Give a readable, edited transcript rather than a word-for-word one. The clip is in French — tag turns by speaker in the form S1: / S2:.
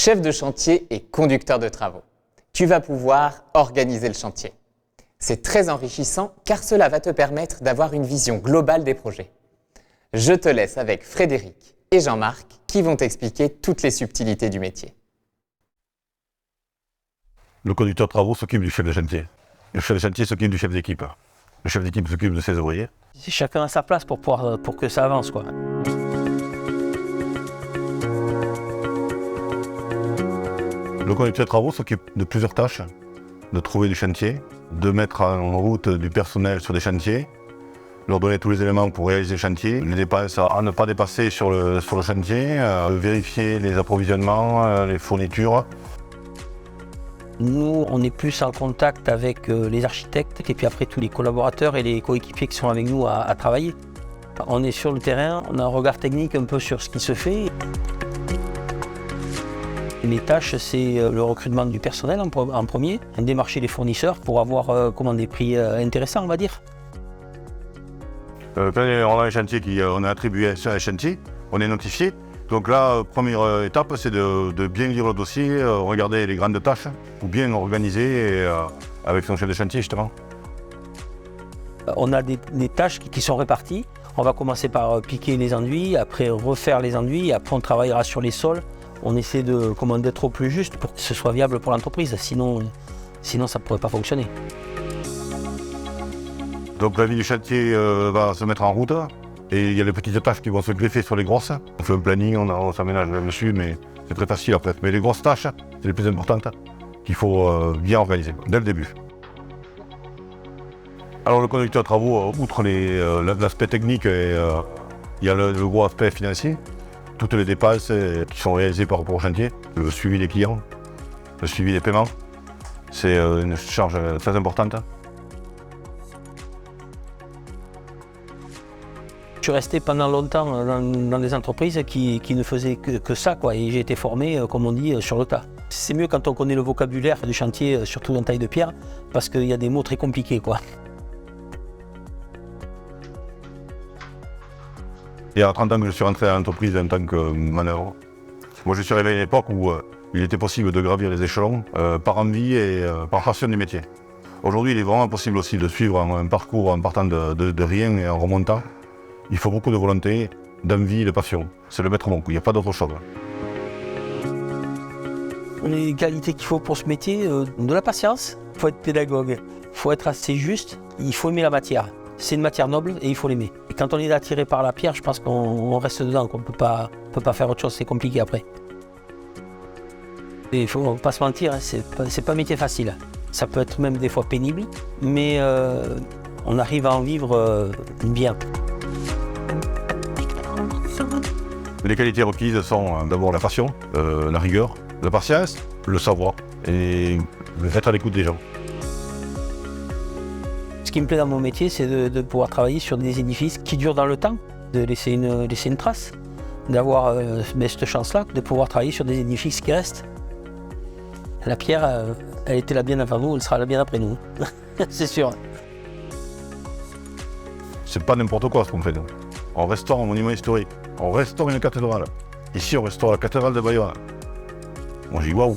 S1: chef de chantier et conducteur de travaux. Tu vas pouvoir organiser le chantier. C'est très enrichissant car cela va te permettre d'avoir une vision globale des projets. Je te laisse avec Frédéric et Jean-Marc qui vont t'expliquer toutes les subtilités du métier.
S2: Le conducteur de travaux s'occupe du chef de chantier. Le chef de chantier s'occupe du chef d'équipe. Le chef d'équipe s'occupe de ses ouvriers.
S3: Chacun a sa place pour que ça avance, quoi.
S2: Le conducteur de travaux s'occupe de plusieurs tâches, de trouver du chantier, de mettre en route du personnel sur des chantiers, leur donner tous les éléments pour réaliser le chantier, les dépenses à ne pas dépasser sur le chantier, vérifier les approvisionnements, les fournitures.
S3: Nous, on est plus en contact avec les architectes et puis après tous les collaborateurs et les coéquipiers qui sont avec nous à travailler. On est sur le terrain, on a un regard technique un peu sur ce qui se fait. Les tâches, c'est le recrutement du personnel en premier, démarcher les fournisseurs pour avoir des prix intéressants, on va dire.
S2: Quand on a un chantier on a attribué sur un chantier, on est notifié. Donc là, première étape, c'est de bien lire le dossier, regarder les grandes tâches, ou bien organiser avec son chef de chantier justement.
S3: On a des tâches qui sont réparties. On va commencer par piquer les enduits, après refaire les enduits, après on travaillera sur les sols. On essaie d'être au plus juste pour que ce soit viable pour l'entreprise, sinon ça ne pourrait pas fonctionner.
S2: Donc la vie du chantier va se mettre en route et il y a les petites tâches qui vont se greffer sur les grosses. On fait un planning, on s'aménage dessus, mais c'est très facile après. Mais les grosses tâches, c'est les plus importantes qu'il faut bien organiser dès le début. Alors le conducteur de travaux, outre l'aspect technique, il y a le gros aspect financier. Toutes les dépenses qui sont réalisées par rapport au chantier, le suivi des clients, le suivi des paiements, c'est une charge très importante.
S3: Je suis resté pendant longtemps dans des entreprises qui ne faisaient que ça, quoi, et j'ai été formé, comme on dit, sur le tas. C'est mieux quand on connaît le vocabulaire du chantier, surtout en taille de pierre, parce qu'il y a des mots très compliqués, quoi.
S2: Il y a 30 ans que je suis rentré à l'entreprise en tant que manœuvre. Moi je suis arrivé à une époque où il était possible de gravir les échelons par envie et par passion du métier. Aujourd'hui il est vraiment possible aussi de suivre un parcours en partant de rien et en remontant. Il faut beaucoup de volonté, d'envie et de passion. C'est le maître mot, il n'y a pas d'autre chose.
S3: Les qualités qu'il faut pour ce métier, de la patience, il faut être pédagogue, il faut être assez juste, il faut aimer la matière. C'est une matière noble et il faut l'aimer. Et quand on est attiré par la pierre, je pense qu'on reste dedans, qu'on ne peut pas faire autre chose, c'est compliqué après. Il ne faut pas se mentir, hein, c'est pas un métier facile. Ça peut être même des fois pénible, mais on arrive à en vivre bien.
S2: Les qualités requises sont d'abord la passion, la rigueur, la patience, le savoir et être à l'écoute des gens.
S3: Ce qui me plaît dans mon métier, c'est de pouvoir travailler sur des édifices qui durent dans le temps, de laisser une trace, d'avoir cette chance-là, de pouvoir travailler sur des édifices qui restent. La pierre, elle était là bien avant nous, elle sera là bien après nous, c'est sûr.
S2: C'est pas n'importe quoi ce qu'on fait. On restaure un monument historique, on restaure une cathédrale. Ici, on restaure la cathédrale de Bayonne. Moi, j'ai dit waouh.